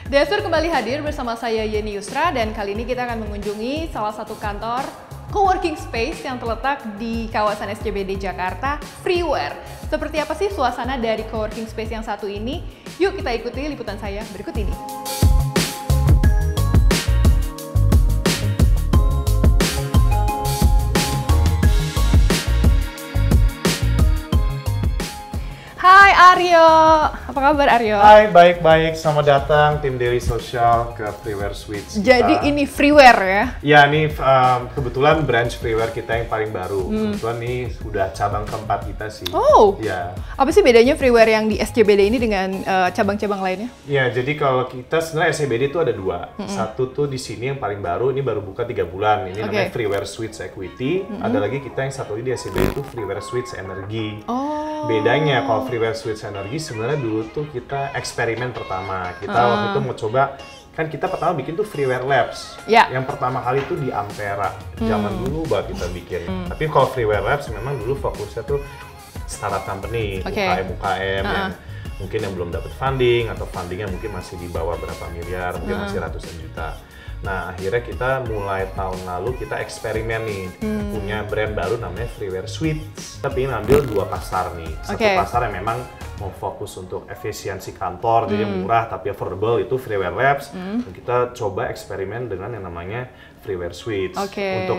Desur kembali hadir bersama saya Yeni Yusra dan kali ini kita akan mengunjungi salah satu kantor coworking space yang terletak di kawasan SCBD Jakarta, Freeware. Seperti apa sih suasana dari coworking space yang satu ini? Yuk kita ikuti liputan saya berikut ini. Hai Aryo, apa kabar Aryo? Hai, baik-baik. Selamat datang tim Daily Social ke Freeware Suites. Jadi ini Freeware ya? Ya, ini kebetulan branch Freeware kita yang paling baru. Kebetulan ini sudah cabang keempat kita sih. Oh, ya. Apa sih bedanya Freeware yang di SCBD ini dengan cabang-cabang lainnya? Ya, jadi kalau kita sebenarnya SCBD itu ada dua. Satu tuh di sini yang paling baru, ini baru buka 3 bulan. Ini namanya Freeware Suites Equity. Ada lagi kita yang satu lagi di SCBD itu Freeware Suites Energy. Bedanya kalau Freeware Suites Energy sebenarnya dulu tuh kita eksperimen pertama. Kita waktu itu mau coba, kan kita pertama bikin tuh Freeware Labs. Yang pertama kali tuh di Ampera. Zaman dulu banget kita bikin. Tapi kalau Freeware Labs memang dulu fokusnya tuh startup company, UKM yang mungkin yang belum dapat funding atau fundingnya mungkin masih di bawah berapa miliar, mungkin masih ratusan juta. Nah, akhirnya kita mulai tahun lalu kita eksperimen nih, punya brand baru namanya Freeware Suites. Tapi ngambil 2 pasar nih. Satu pasar yang memang mau fokus untuk efisiensi kantor, jadi murah tapi affordable, itu Freeware Labs. Dan kita coba eksperimen dengan yang namanya Freeware Suites untuk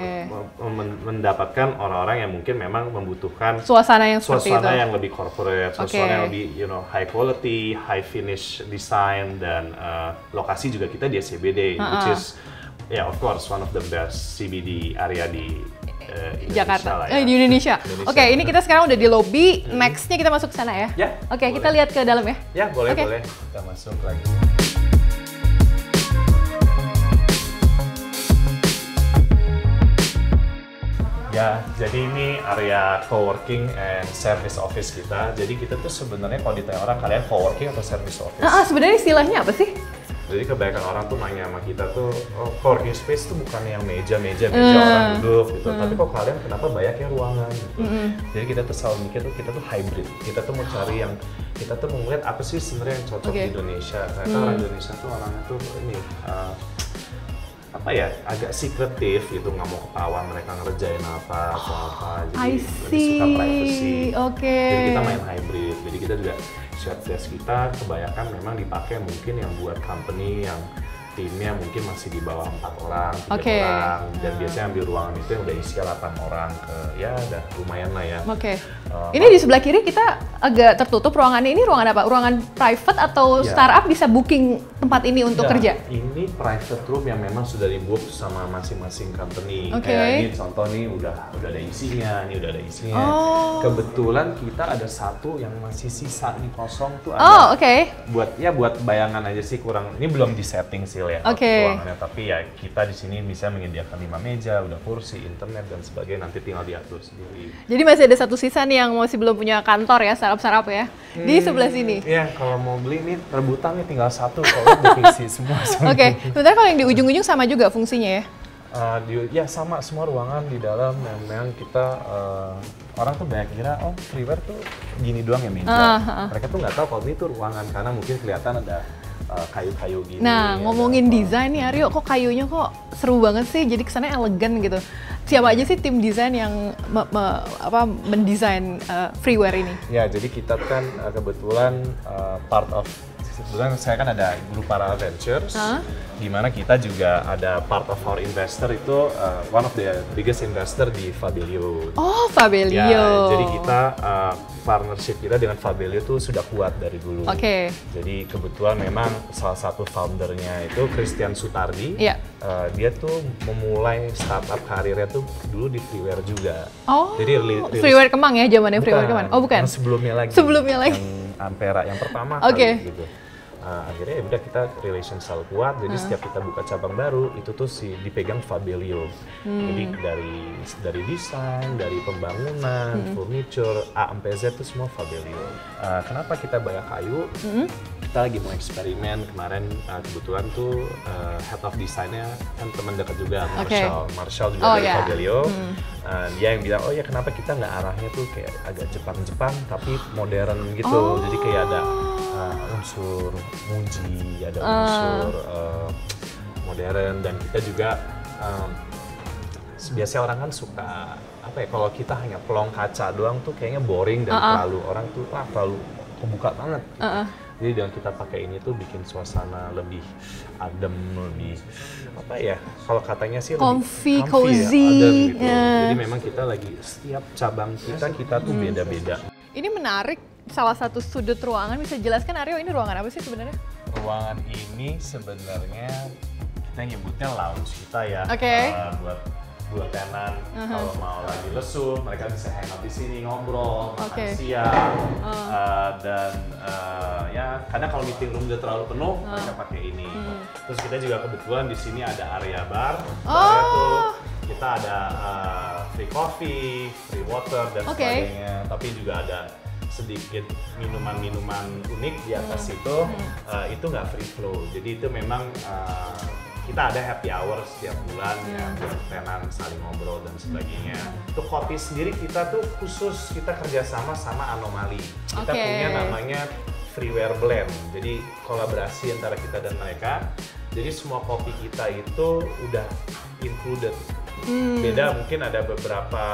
mendapatkan orang-orang yang mungkin memang membutuhkan suasana yang seperti itu. Yang lebih corporate, suasana yang lebih high quality, high finish design, dan lokasi juga kita di SCBD, which is of course one of the best CBD area di Jakarta, ya. Di Indonesia. Oke, ini kita sekarang udah di lobby. Nextnya kita masuk ke sana ya? Oke, kita lihat ke dalam ya? Ya, boleh. Kita masuk lagi. Ya, jadi ini area coworking and service office kita. Jadi kita tuh sebenarnya kalau ditanya orang, kalian coworking atau service office? Sebenarnya istilahnya apa sih? Jadi kebanyakan orang tuh nanya sama kita tuh, coworking space tuh bukan yang meja orang duduk gitu. Tapi kok kalian kenapa banyaknya ruangan gitu. Jadi kita tuh selalu mikir tuh kita tuh hybrid. Kita tuh mau cari yang, kita tuh mau ngeliat apa sih sebenarnya yang cocok di Indonesia. Ternyata orang Indonesia tuh orangnya tuh ini, agak secretive gitu, nggak mau ketahuan mereka ngerjain apa atau apa. Jadi lebih suka privacy. Jadi kita main hybrid. Jadi kita juga shared desk kita kebanyakan memang dipakai mungkin yang buat company yang timnya mungkin masih di bawah 4 orang, 3 orang, dan biasanya ambil ruangan itu yang udah isi 8 orang udah lumayan lah ya. Ini di sebelah kiri kita agak tertutup ruangannya. Ini ruangan apa? Ruangan private atau startup bisa booking tempat ini untuk kerja? Ini private room yang memang sudah di-book sama masing-masing company. Kayak ini contoh nih udah ada isinya, ini udah ada isinya. Kebetulan kita ada satu yang masih sisa nih kosong tuh ada. Buat bayangan aja sih, kurang. Ini belum di-setting sih ya ruangannya, tapi ya kita di sini bisa menyediakan 5 meja, udah kursi, internet dan sebagainya, nanti tinggal diatur sendiri. Jadi masih ada satu sisa nih yang masih belum punya kantor ya, startup ya, di sebelah sini. Iya, kalau mau beli nih rebutan nih tinggal satu, kalau udah isi semua. Sebenarnya kalau yang di ujung-ujung sama juga fungsinya ya? Sama, semua ruangan di dalam yang memang kita orang tuh banyak kira Freeware tuh gini doang ya meja. Mereka tuh nggak tahu kalau ini tuh ruangan karena mungkin kelihatan ada kayu-kayu gini. Nah, ngomongin desain nih Aryo, kok kayunya kok seru banget sih, jadi kesannya elegan gitu. Siapa aja sih tim desain yang mendesain Freeware ini? Ya, jadi kita kan kebetulan kebetulan saya kan ada grup Para Ventures, di mana kita juga ada part of our investor itu one of the biggest investor di Fabelio. Fabelio. Ya, jadi kita partnership kita dengan Fabelio tuh sudah kuat dari dulu. Jadi kebetulan memang salah satu foundernya itu Christian Sutardi. Dia tuh memulai startup karirnya tuh dulu di Freeware juga. Jadi Freeware Kemang ya, zamannya Freeware Kemang. Bukan. Yang sebelumnya lagi. Yang Ampera yang pertama kali gitu. Akhirnya ya udah kita relation selalu kuat, jadi setiap kita buka cabang baru itu tuh dipegang Fabelio. Jadi dari desain, dari pembangunan, furniture, A sampai Z itu semua Fabelio. Kenapa kita banyak kayu? Kita lagi mau eksperimen kemarin, kebetulan tuh head of desainnya kan teman dekat juga, Marshall juga dari Fabelio. Dia yang bilang, kenapa kita nggak arahnya tuh kayak agak Jepang-Jepang tapi modern gitu. Jadi kayak ada unsur muji, ada unsur modern, dan kita juga biasanya orang kan suka apa ya, kalau kita hanya pelong kaca doang tuh kayaknya boring dan terlalu orang tuh terlalu kebuka banget. Jadi dengan kita pakai ini tuh bikin suasana lebih adem, lebih apa ya? Kalau katanya sih comfy, lebih cozy. Ya, adem gitu. Jadi memang kita lagi setiap cabang kita tuh beda-beda. Ini menarik. Salah satu sudut ruangan, bisa jelaskan Aryo ini ruangan apa sih sebenarnya? Ruangan ini sebenarnya kita nyebutnya lounge kita ya. Buat tenan kalau mau lagi lesu, mereka bisa hangout di sini, ngobrol, makan siang, dan ya karena kalau meeting room udah terlalu penuh, mereka pakai ini. Terus kita juga kebetulan di sini ada area bar, barnya tuh kita ada free coffee, free water dan sebagainya. Tapi juga ada sedikit minuman-minuman unik di atas itu nggak free flow. Jadi itu memang kita ada happy hour setiap bulan ya, buat tenan saling ngobrol dan sebagainya. Untuk kopi sendiri kita tuh khusus kita kerjasama sama Anomali. Kita punya namanya Freeware Blend. Jadi kolaborasi antara kita dan mereka. Jadi semua kopi kita itu udah included. Beda mungkin ada beberapa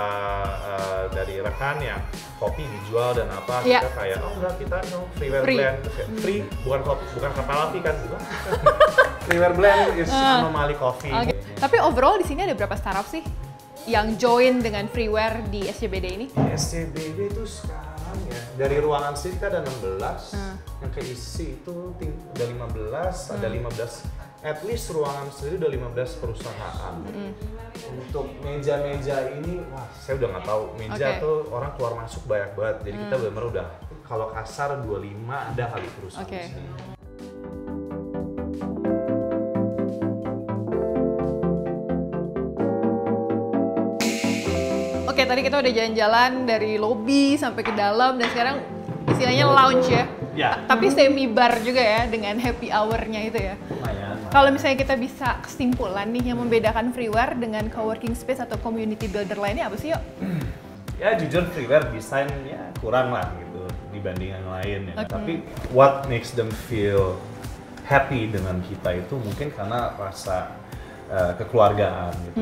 dari rekan yang kopi dijual dan apa kita kayak enggak, kita Freeware Blend free, bukan kapal api kan, bukan. Freeware Blend is Anomali Coffee. Tapi overall di sini ada berapa startup sih yang join dengan Freeware di SCBD ini? Di SCBD itu sekarang ya, dari ruangan sini kita ada 16, yang keisi itu ada 15, ada 15, at least ruangan sendiri udah 15 perusahaan. Untuk meja-meja ini, wah saya udah nggak tahu, meja tuh orang keluar masuk banyak banget, jadi kita benar-benar udah, kalau kasar 25 ada kali perusahaan di sini. Oke, tadi kita udah jalan-jalan dari lobby sampai ke dalam dan sekarang istilahnya lounge ya. Tapi semi bar juga ya dengan happy hour-nya itu ya. Kalau misalnya kita bisa kesimpulan nih yang membedakan Freeware dengan coworking space atau community builder lainnya apa sih, Yuk? Ya jujur Freeware desainnya kurang lah gitu dibanding yang lain ya. Tapi what makes them feel happy dengan kita itu mungkin karena rasa kekeluargaan gitu.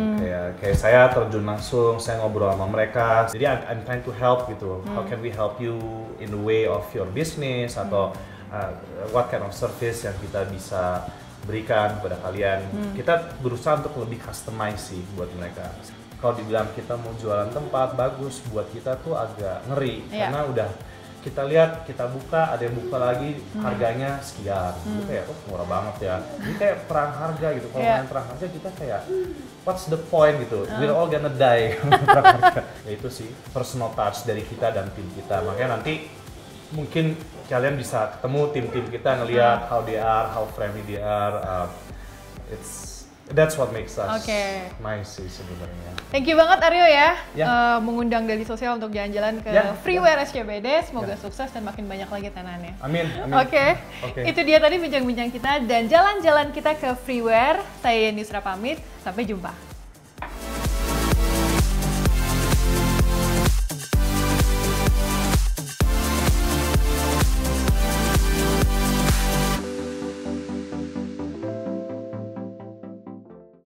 Kayak saya terjun langsung, saya ngobrol sama mereka. Jadi I'm trying to help gitu. How can we help you in the way of your business atau what kind of service yang kita bisa berikan kepada kalian. Kita berusaha untuk lebih customize sih buat mereka. Kalau dibilang kita mau jualan tempat bagus, buat kita tuh agak ngeri karena udah kita lihat, kita buka, ada yang buka lagi, harganya sekian. Itu kayak, murah banget ya. Ini kayak perang harga gitu. Kalau main perang harga kita kayak, what's the point gitu? We're all gonna die. Perang harga. Ya itu sih, personal touch dari kita dan tim kita. Makanya nanti mungkin kalian bisa ketemu tim-tim kita, ngelihat how they are, how friendly they are. That's what makes us nice sih sebenarnya. Thank you banget Aryo ya, mengundang Daily Sosial untuk jalan-jalan ke Freeware SCBD. Semoga sukses dan makin banyak lagi tenannya. Amin. Oke. Itu dia tadi bincang-bincang kita dan jalan-jalan kita ke Freeware. Saya Yeni Yusra pamit, sampai jumpa.